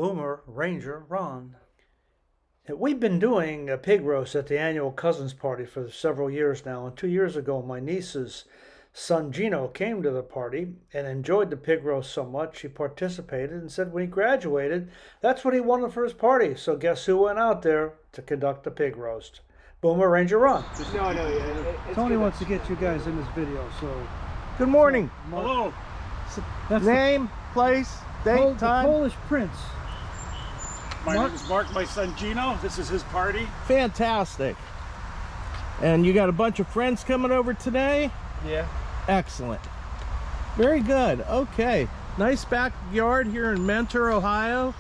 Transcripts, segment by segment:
Boomer Ranger Ron. We've been doing a pig roast at the annual cousins party for several years now, and 2 years ago my niece's son Gino came to the party and enjoyed the pig roast so much he participated and said when he graduated that's what he wanted for his party. So guess who went out there to conduct the pig roast? Boomer Ranger Ron. No, Tony wants to get you guys in this video, so Good morning. Hello. that's Name, place, date, the time. Polish Prince. My name is Mark, my son Gino. This is his party. Fantastic. And you got a bunch of friends coming over today? Yeah. Excellent. Very good. Okay. Nice backyard here in Mentor, Ohio.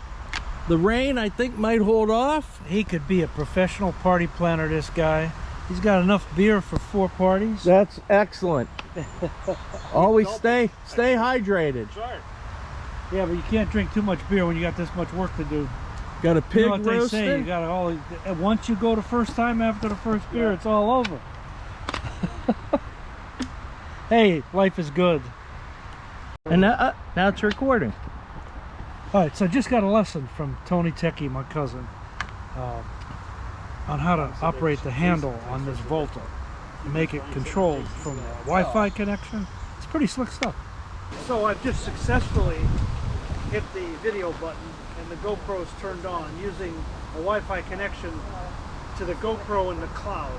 The rain, I think, might hold off. He could be a professional party planner, this guy. He's got enough beer for 4 parties. That's excellent. Always stay hydrated. Sure. Yeah, but you can't drink too much beer when you got this much work to do. Got a You pig know what they roasting. say, you got once you go the first time after the first beer, it's all over. Hey, life is good. And now it's recording. All right, so I just got a lesson from Tony Techie, my cousin, on how to operate the handle on this Volta and make it controlled from a Wi-Fi connection. It's pretty slick stuff. So I've just successfully hit the video button and the GoPro's turned on using a Wi-Fi connection to the GoPro in the cloud.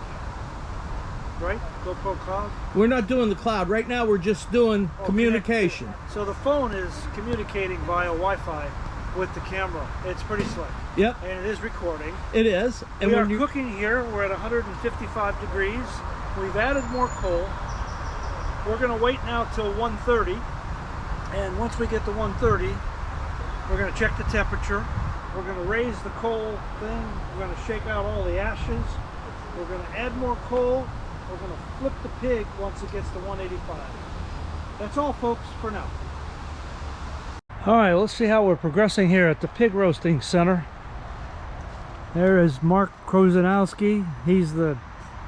Right? GoPro cloud? We're not doing the cloud. Right now we're just doing communication. So the phone is communicating via Wi-Fi with the camera. It's pretty slick. Yep, And it is recording. it is. And We are when you cooking here. We're at 155 degrees. We've added more coal. We're going to wait now till 1:30. And once we get to 1:30, we're going to check the temperature. We're going to raise the coal thing. We're going to shake out all the ashes. We're going to add more coal. We're going to flip the pig once it gets to 185. That's all, folks, for now. All right, let's see how we're progressing here at the Pig Roasting Center. There is Mark Krozanowski. He's the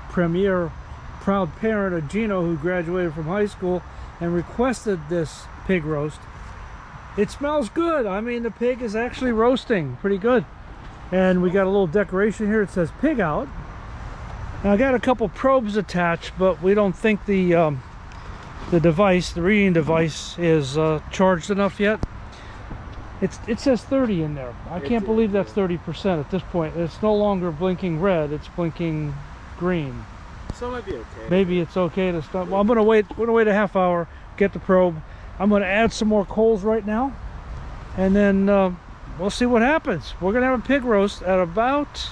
premier proud parent of Gino, who graduated from high school and requested this pig roast. It smells good. I mean, the pig is actually roasting pretty good. And we got a little decoration here. It says pig out. Now, I got a couple probes attached, but we don't think the device, the reading device, is charged enough yet. It says 30 in there. I can't believe that's 30% at this point. It's no longer blinking red, it's blinking green. So it might be okay. Maybe it's okay to stop. Well, we're gonna wait a half hour, get the probe. I'm gonna add some more coals right now, and then we'll see what happens. We're gonna have a pig roast at about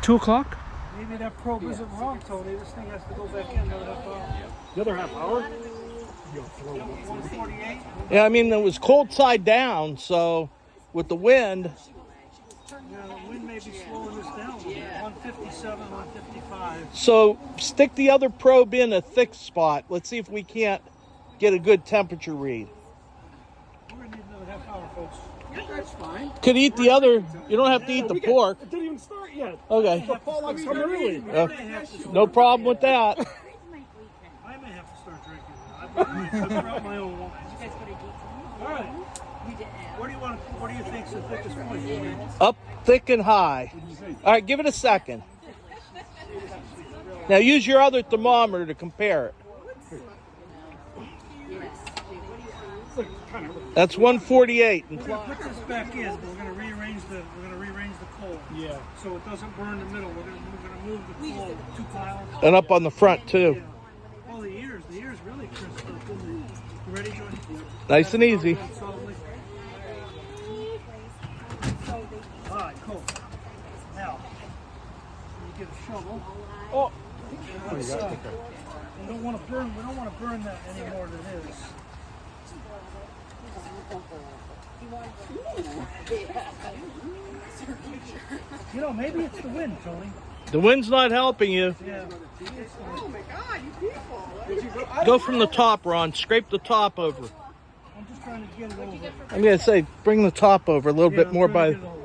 2 o'clock. Maybe that probe isn't wrong, Tony. This thing has to go back in another half hour. The other half hour? 148. Yeah, I mean, it was cold side down, so with the wind. Yeah, the wind may be slowing this down. 157, 155. So stick the other probe in a thick spot. Let's see if we can't get a good temperature read. We're gonna need another half hour, folks. That's fine. Could eat the other. You don't have to eat the pork. It didn't even start yet. Okay. The Pollock's coming early. No problem with that. I may have to start drinking. I brought my own wine. All right. What do you think's the thickest point? Up thick and high. All right, give it a second. Now use your other thermometer to compare it. That's 148. We're gonna put this back in, but we're gonna rearrange the coal. Yeah. So it doesn't burn the middle. We're gonna move the coal 2 piles. And up on the front too. Oh, the ears really crisp up. You ready, Jordan? Nice and easy. Solidly. All right, cool. Now, you get a shovel. Oh, We don't want to burn that any more than it is. You know, maybe it's the wind, Tony. the wind's not helping you. Yeah. Oh my God, you people! Go from the top, Ron. Scrape the top over. I'm just trying to get it over. I'm gonna say bring the top over a little bit more by. Get it over.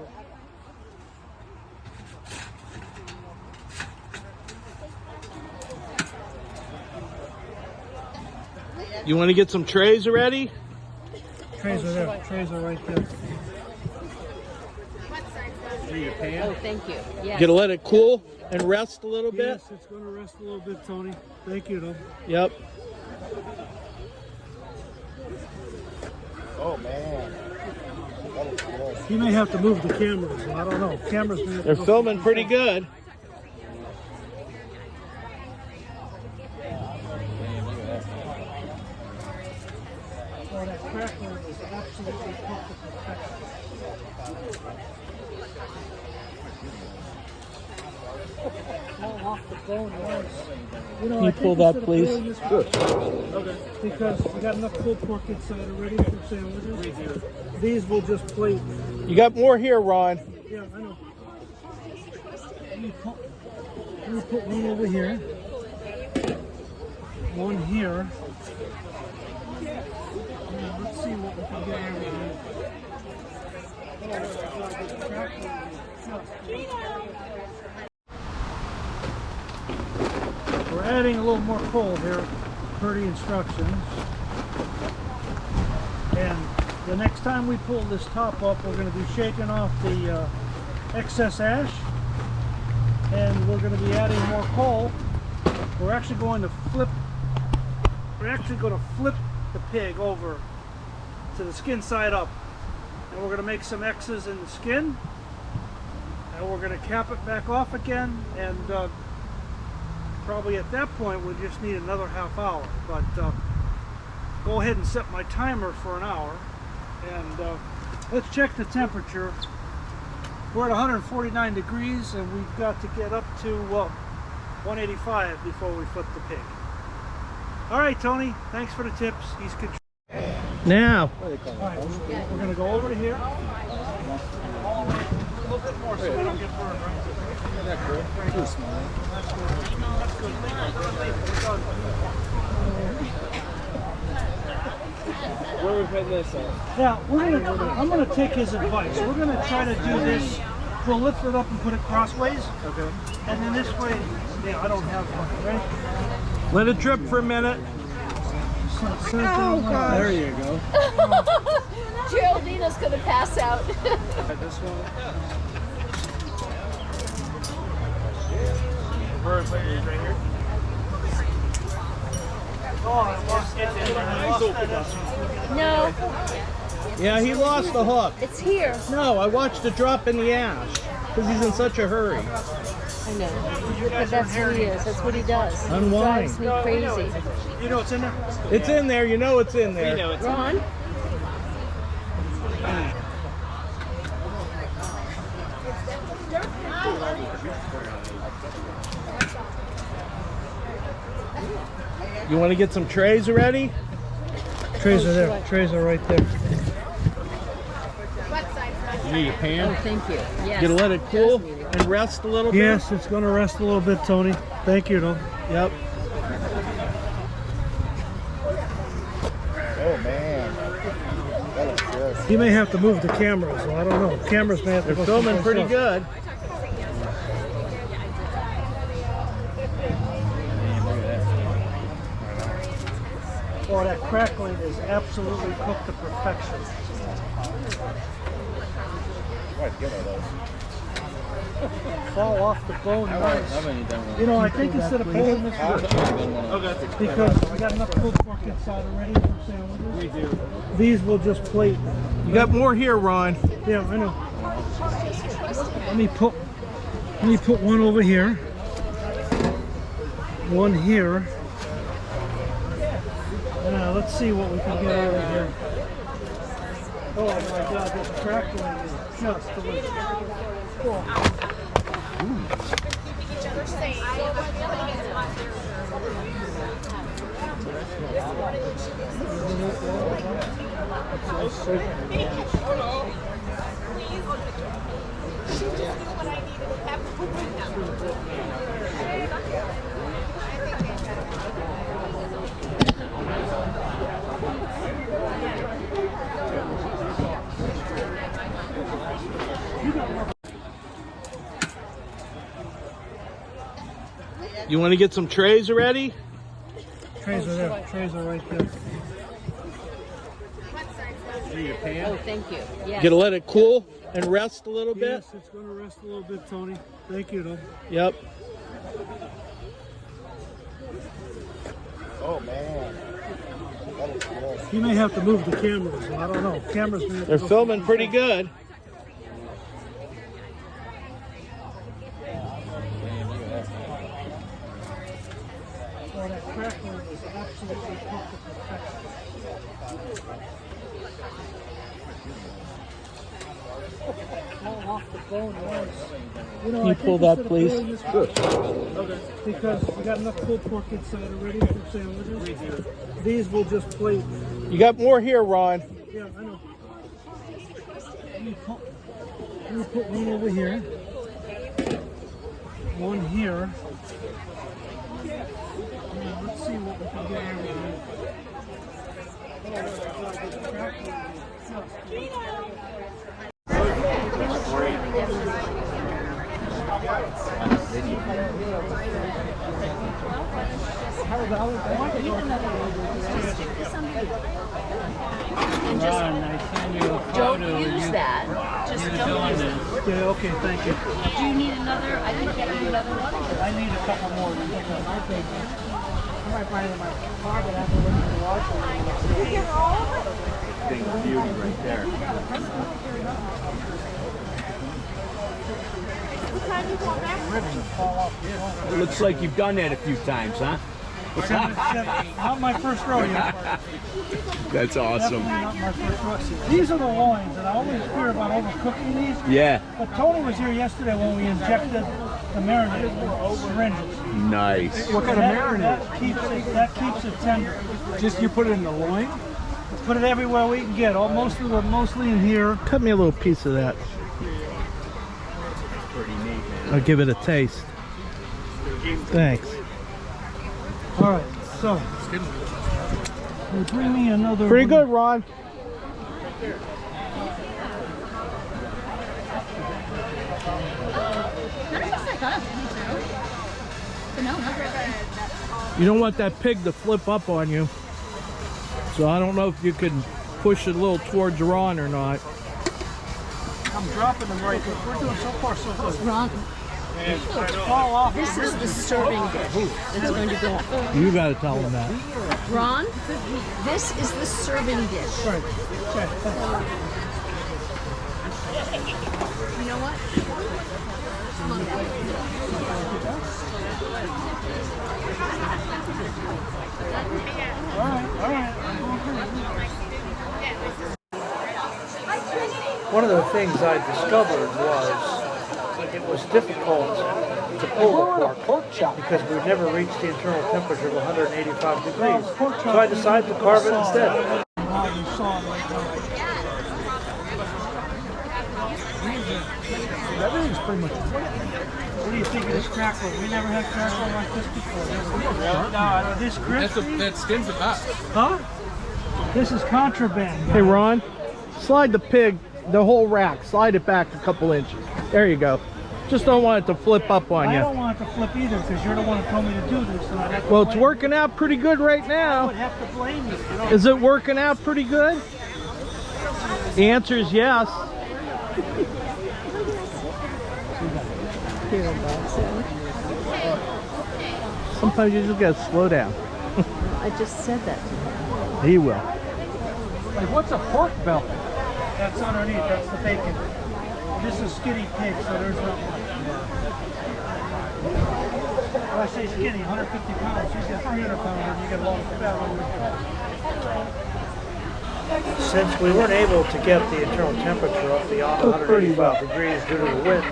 You want to get some trays already? Trays are there. Trays are right there. Oh, thank you. Yes. Gonna let it cool and rest a little bit? Yes, it's going to rest a little bit, Tony. Thank you, though. Yep. Oh man. He may have to move the cameras. I don't know. Cameras. May have to They're go- filming pretty good. Oh, that crackling is absolutely cooked to perfection. Fall off the bone nice. You know, Can you I pull think that, instead of please? peeling this- Okay. Because we got enough pulled pork inside already for sandwiches. These will just plate. You got more here, Ron. Yeah, I know. Let me put one over here. One here. Now, let's see what we can get out of here. We're adding a little more coal here per the instructions. And the next time we pull this top up, we're going to be shaking off the excess ash, and we're going to be adding more coal. We're actually going to flip. We're actually going to flip the pig over to the skin side up, and we're going to make some X's in the skin, and we're going to cap it back off again, and probably at that point we just need another half hour. But go ahead and set my timer for an hour, and let's check the temperature. We're at 149 degrees, and we've got to get up to 185 before we flip the pig. All right, Tony, thanks for the tips. He's good. Now, All right, we're going to go over to here. A little bit more so we don't get burned, right? That's good. Too small. That's good. That's good. We're done. Where are we putting this at? Now, I'm gonna take his advice. We're gonna try to do this. We'll lift it up and put it crossways. Okay. And then this way, yeah, I don't have one, right? let it drip for a minute. Oh, God. There you go. Geraldina's gonna pass out. This one. Right here. Oh, I lost that. No, Yeah, he lost the hook. it's here. No, I watched it drop in the ash because he's in such a hurry. I know. But that's who he is. That's what he does. He Unwind. drives me crazy. You know what's in there? It's in there. You know it's in there. Ron? You want to get some trays ready? Trays are there. Trays are right there. You need a Oh, pan? thank you. Yes. Gonna let it cool Yes, we do. and rest a little bit? Yes, it's gonna rest a little bit, Tony. Thank you, though. Yep. Oh man. That looks good. He may have to move the cameras, so I don't know. Cameras may have to They're go filming someplace pretty else. good. Oh, that crackling is absolutely cooked to perfection. Right, get one of those. Fall off the bone nice. I've only done one. You know, I think instead of pulling this because I got enough pulled pork inside already for sandwiches. These will just plate. You got more here, Ron. Yeah, I know. Let me put one over here. One here. Now let's see what we can get out of here. Oh my God, this crackling is just delicious. Oh. You want to get some trays ready? Trays are there. Trays are right there. Oh, thank you. Yes. Gonna let it cool and rest a little bit? Yes, it's going to rest a little bit, Tony. Thank you, though. Yep. Oh man. That looks good. You may have to move the cameras. I don't know. Cameras may have to They're go filming pretty good. Oh, that crackling was absolutely cooked to perfection. All off the bone was. You know, Can you I pull think that, instead of please? grilling this Okay. Because we got enough pulled pork inside already for sandwiches. These will just plate. You got more here, Ron. Yeah, I know. Let me put one over here. One here. And let's see what we can get out of here. Don't use that. Just don't use it. Yeah, okay, thank you. Do you need another? I can get you another one. I need a couple more. I might find it in my pocket after looking at the watch. Thing of beauty right there. Looks like you've done that a few times, huh? Not my first rodeo. That's awesome. Not my first rodeo. These are the loins, and I always fear about overcooking these. Yeah, But Tony was here yesterday when we injected the marinade with syringes. nice. What kind of marinade? That keeps it tender. Just you put it in the loin? Put it everywhere we can get. Mostly in here. Cut me a little piece of that. Pretty neat, man. I'll give it a taste. Thanks. All right, so you bring me another. Pretty one. good, Ron. You don't want that pig to flip up on you. So I don't know if you can push it a little towards Ron or not. I'm dropping them right there. We're doing so far so good. Ron, Fall off. this is the serving dish that's going to go on. You gotta tell him that. Ron, this is the serving dish. Right. Okay. You know what? All right. I'm going through. One of the things I discovered was it was difficult to pull the pork because we've never reached the internal temperature of 185 degrees. So I decided to carve it instead. Everything's pretty much. What do you think of this crackle? We never had crackle like this before. No, this crispy. That skin's the best. Huh? This is contraband. Hey, Ron, slide the pig, the whole rack, slide it back a couple inches. There you go. Just don't want it to flip up on I you. don't want it to flip either because you're the one who told me to do this. So I'd have to Well, it's blame working out pretty good right you. I would now. have to blame you. Is it working out pretty good? The answer is yes. Sometimes you just gotta slow down. I just said that to him. He will. Like, what's a pork belt? That's underneath. That's the bacon. This is skinny pig, so there's not much. When I say skinny, 150 pounds. You get 300 pounds, and you get a lot of fat. Since we weren't able to get the internal temperature up beyond 135 degrees due to the wind,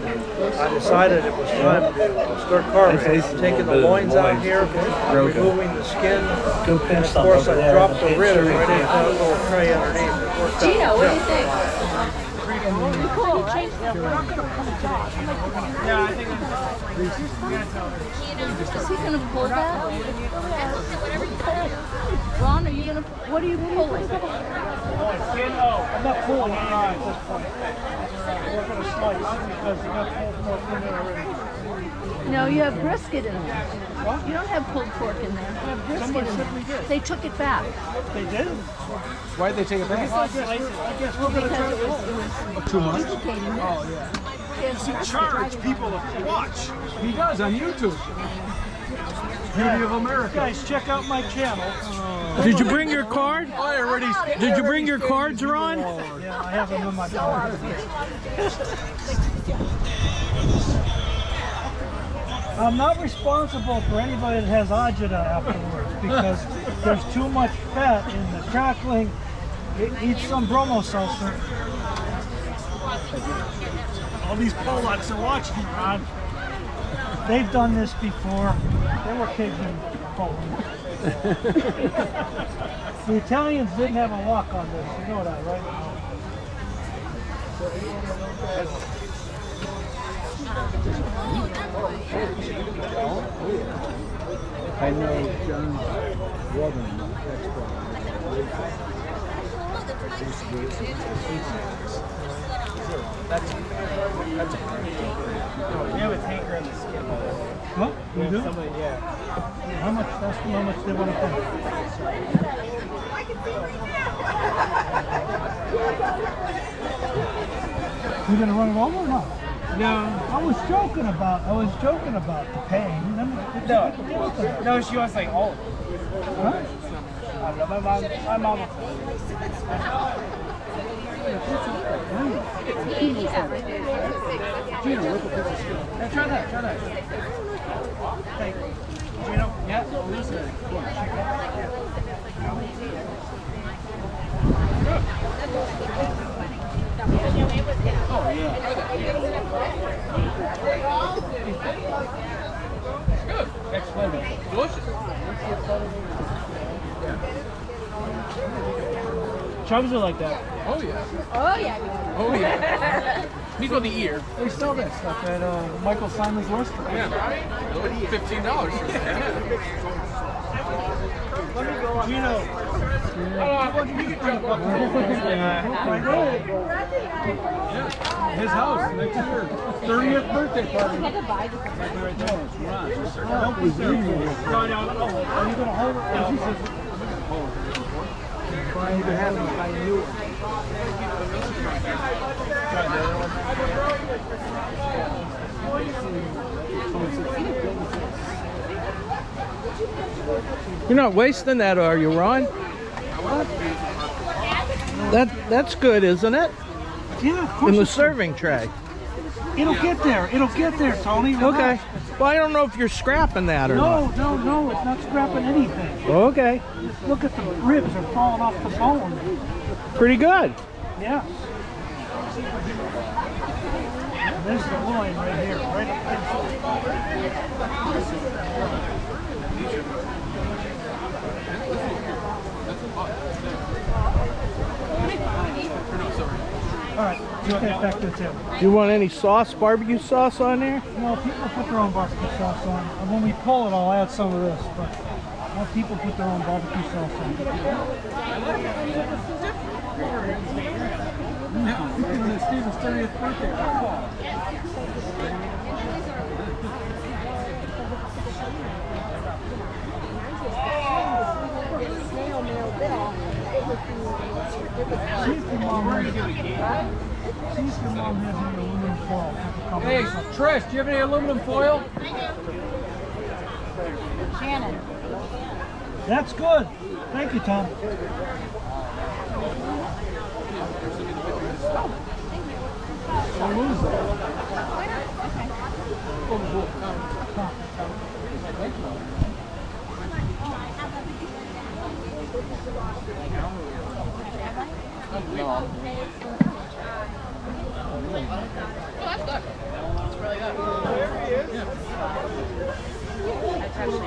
I decided it was time to start carving. I'm taking the loins out here, removing the skin, and of course I dropped the rib right into that little tray underneath. It worked out. Gino, what do you think? Cool, right? Yeah, I think Is he going to pull that? Ron, are you going to, what are you pulling? I'm not pulling it at this point. We're going to slice because you got 4 more in there already. No, you have brisket in there. You don't have pulled pork in there. You have brisket in there. They took it back. They did? Why did they take it back? I guess we're going to try to roll. Too much? Duplicating Oh, this. yeah. He charge people to watch. He does on YouTube. Beauty of America. Guys, check out my channel. Did you bring your card? I already. Did you bring your cards, Ron? Yeah, I have them in my car. I'm not responsible for anybody that has agita afterwards because there's too much fat in the crackling. Eat some bromo seltzer. All these Polacks are watching, Ron. They've done this before. They were kids in Poland. The Italians didn't have a lock on this. You know that, right? I know John's brother. We have a tanker in the skin. What? You do? Yeah. How much? That's how much they want to pay. You gonna run it over or not? No. I was joking about the paying. No, she wants like all of it. Huh? I don't know, my mom. Yeah, try that. Hey, Gino? Yeah, Lisa. Oh, yeah. Good. Next flavor. Delicious. Chubs are like that. Oh yeah. Oh, yeah. Oh yeah. Meat on the ear. They sell that stuff at Michael Simon's restaurant. Yeah. $15 for that. Gino. His house next year. 30th birthday party. I had to buy this. Don't be serious. Are you gonna hold it? Yeah. Trying to have him buy a new one. You're not wasting that, are you, Ron? That's good, isn't it? Yeah, of course. In the serving tray. It'll get there. It'll get there, Tony. Okay. Relax. Well, I don't know if you're scrapping that or not. No. It's not scrapping anything. Okay. Look at the ribs are falling off the bone. Pretty good. Yeah. There's the loin right here, right up All right, let's get back to the table. Do you want any sauce, barbecue sauce on there? No, people put their own barbecue sauce on. And when we pull it, I'll add some of this. But more people put their own barbecue sauce on. It's Steven's 30th birthday party. See if your mom has any aluminum foil. Hey, Trish, do you have any aluminum foil? Shannon. That's good. Thank you, Tom.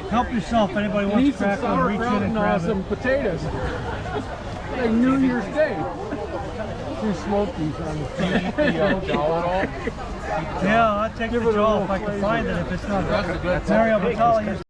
Help yourself. Anybody wants Need to some crack one, reach in sauerkraut and and grab it. some potatoes. Like New Year's Day. Two smokies on the Yeah, I'll take the jaw if I can find it. If it's not, Mario Batali